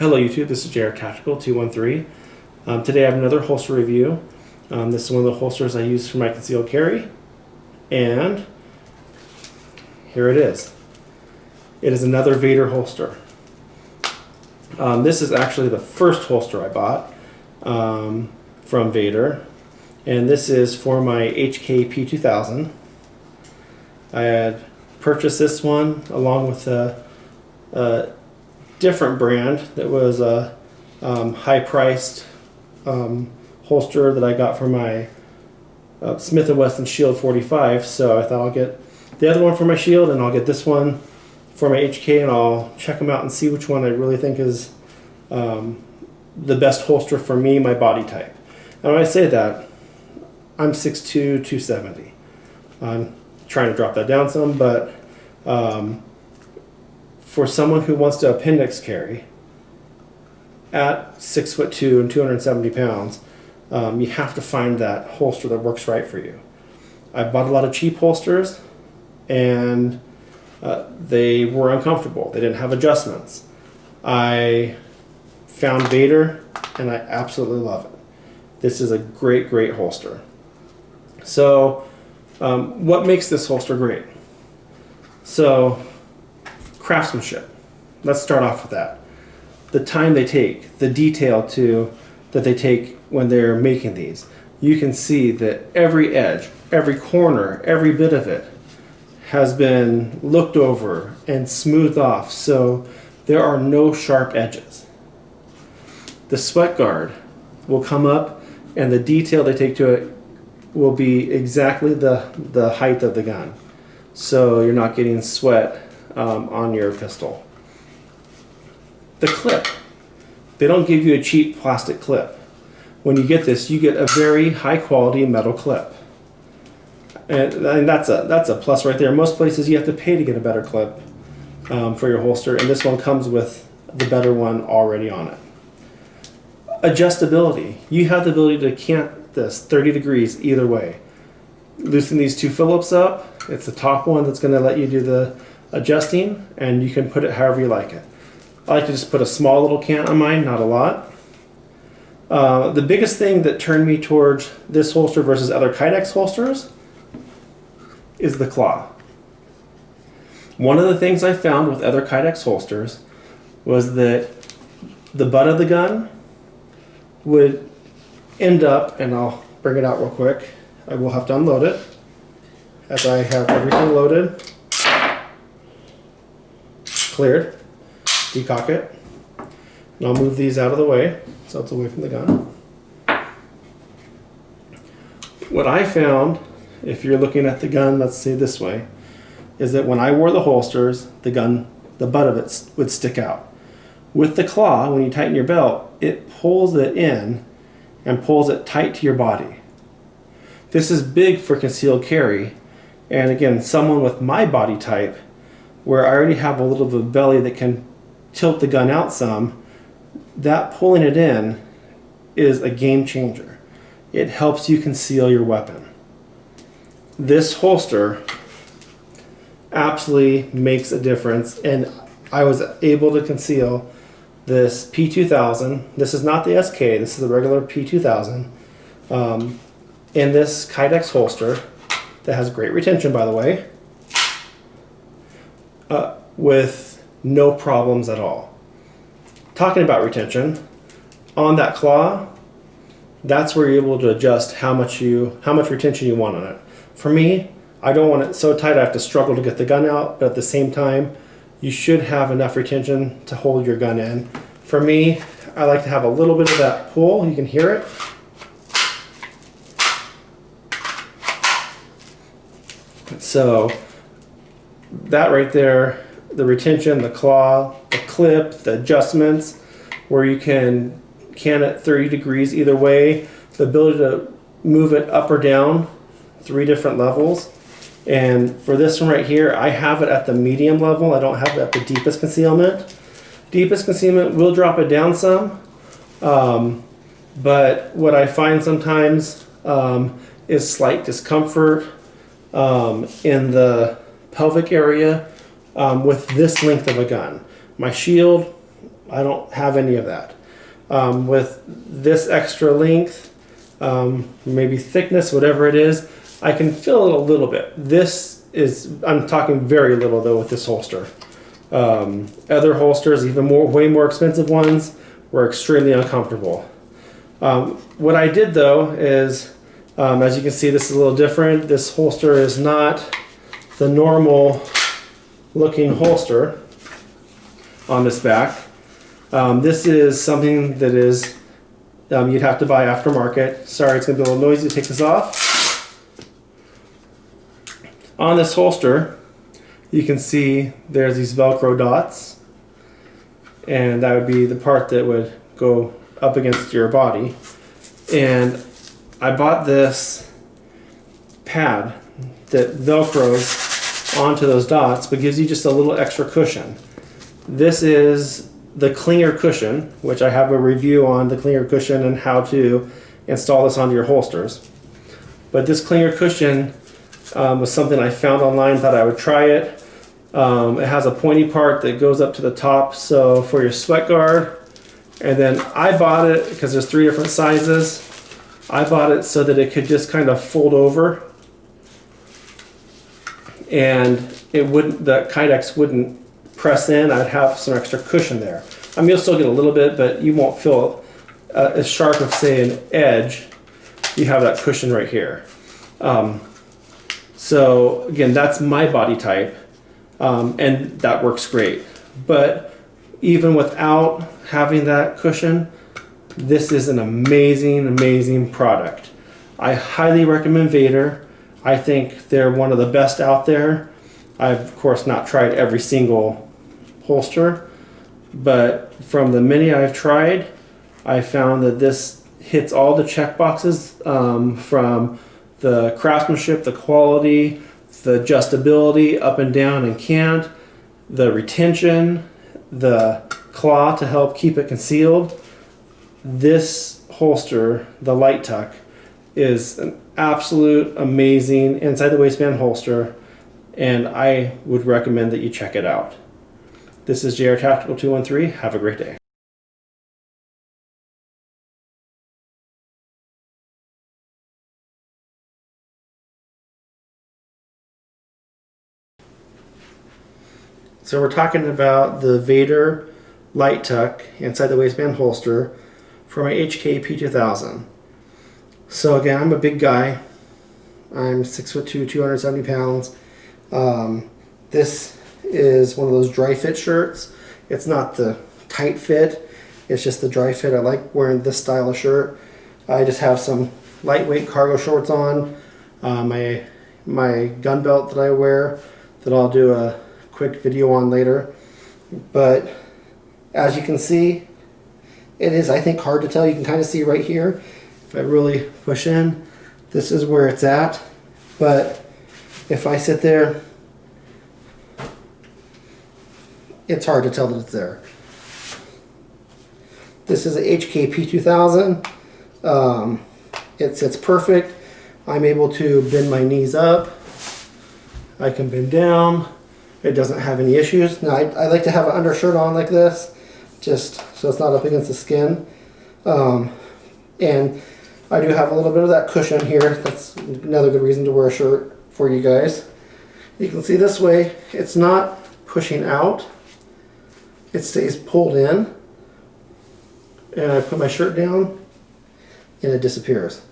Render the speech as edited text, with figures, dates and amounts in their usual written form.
Hello YouTube, this is JR Tactical 213. Today I have another holster review. This is one of the holsters I use for my concealed carry, and here it is. It is another Vedder holster. This is actually the first holster I bought from Vedder, and this is for my HK P2000. I had purchased this one along with a different brand that was a high-priced holster that I got for my Smith & Wesson Shield 45. So I thought I'll get the other one for my Shield and I'll get this one for my HK, and I'll check them out and see which one I really think is the best holster for me, my body type. And when I say that, I'm 6'2", 270. I'm trying to drop that down some, but for someone who wants to appendix carry at 6'2" and 270 pounds, you have to find that holster that works right for you. I bought a lot of cheap holsters, and they were uncomfortable. They didn't have adjustments. I found Vedder, and I absolutely love it. This is a great, great holster. So, what makes this holster great? So, craftsmanship. Let's start off with that. The time they take, the detail that they take when they're making these. You can see that every edge, every corner, every bit of it has been looked over and smoothed off, so there are no sharp edges. The sweat guard will come up, and the detail they take to it will be exactly the height of the gun, so you're not getting sweat on your pistol. The clip, they don't give you a cheap plastic clip. When you get this, you get a very high quality metal clip, and that's a plus right there. Most places you have to pay to get a better clip for your holster, and this one comes with the better one already on it. Adjustability, you have the ability to cant this 30 degrees either way. Loosen these two Phillips up. It's the top one that's going to let you do the adjusting, and you can put it however you like it. I like to just put a small little cant on mine, not a lot. The biggest thing that turned me towards this holster versus other Kydex holsters is the claw. One of the things I found with other Kydex holsters was that the butt of the gun would end up, and I'll bring it out real quick. I will have to unload it as I have everything loaded, cleared, decock it, and I'll move these out of the way so it's away from the gun. What I found, if you're looking at the gun, let's say this way, is that when I wore the holsters, the butt of it would stick out. With the claw, when you tighten your belt, it pulls it in and pulls it tight to your body. This is big for concealed carry, and again, someone with my body type, where I already have a little bit of a belly that can tilt the gun out some, that pulling it in is a game changer. It helps you conceal your weapon. This holster absolutely makes a difference, and I was able to conceal this P2000. This is not the SK, this is the regular P2000, in this Kydex holster that has great retention, by the way, with no problems at all. Talking about retention, on that claw, that's where you're able to adjust how much retention you want on it. For me, I don't want it so tight I have to struggle to get the gun out, but at the same time, you should have enough retention to hold your gun in. For me, I like to have a little bit of that pull. You can hear it. So that right there, the retention, the claw, the clip, the adjustments, where you can it 30 degrees either way, the ability to move it up or down 3 different levels. And for this one right here, I have it at the medium level. I don't have it at the deepest concealment. Deepest concealment will drop it down some, but what I find sometimes is slight discomfort in the pelvic area with this length of a gun. My Shield, I don't have any of that. With this extra length, maybe thickness, whatever it is, I can fill it a little bit. This is, I'm talking very little though with this holster. Other holsters, even way more expensive ones, were extremely uncomfortable. What I did though is, as you can see, this is a little different. This holster is not the normal looking holster on this back. This is something that is, you'd have to buy aftermarket. Sorry, it's gonna be a little noisy to take this off. On this holster, you can see there's these Velcro dots, and that would be the part that would go up against your body. And I bought this pad that Velcros onto those dots, but gives you just a little extra cushion. This is the clinger cushion, which I have a review on the clinger cushion and how to install this onto your holsters. But this clinger cushion was something I found online, thought I would try it. It has a pointy part that goes up to the top, so for your sweat guard. And then I bought it because there's 3 different sizes. I bought it so that it could just kind of fold over, and it wouldn't, the Kydex wouldn't press in. I'd have some extra cushion there. I mean, you'll still get a little bit, but you won't feel as sharp of, say, an edge. You have that cushion right here. So again, that's my body type, and that works great. But even without having that cushion, this is an amazing, amazing product. I highly recommend Vedder. I think they're one of the best out there. I've of course not tried every single holster, but from the many I've tried, I found that this hits all the check boxes, from the craftsmanship, the quality, the adjustability up and down and cant, the retention, the claw to help keep it concealed. This holster, the Light Tuck, is an absolute amazing inside the waistband holster, and I would recommend that you check it out. This is JR Tactical 213. Have a great day. So we're talking about the Vedder Light Tuck inside the waistband holster for my HK P2000. So again, I'm a big guy. I'm 6'2", 270 pounds. This is one of those dry fit shirts. It's not the tight fit, it's just the dry fit. I like wearing this style of shirt. I just have some lightweight cargo shorts on, my gun belt that I wear that I'll do a quick video on later. But as you can see, it is, I think, hard to tell. You can kind of see right here, if I really push in, this is where it's at. But if I sit there, it's hard to tell that it's there. This is a HK P2000. It sits perfect. I'm able to bend my knees up. I can bend down. It doesn't have any issues. Now I like to have an undershirt on like this, just so it's not up against the skin. And I do have a little bit of that cushion here. That's another good reason to wear a shirt for you guys. You can see this way, it's not pushing out. It stays pulled in. And I put my shirt down and it disappears.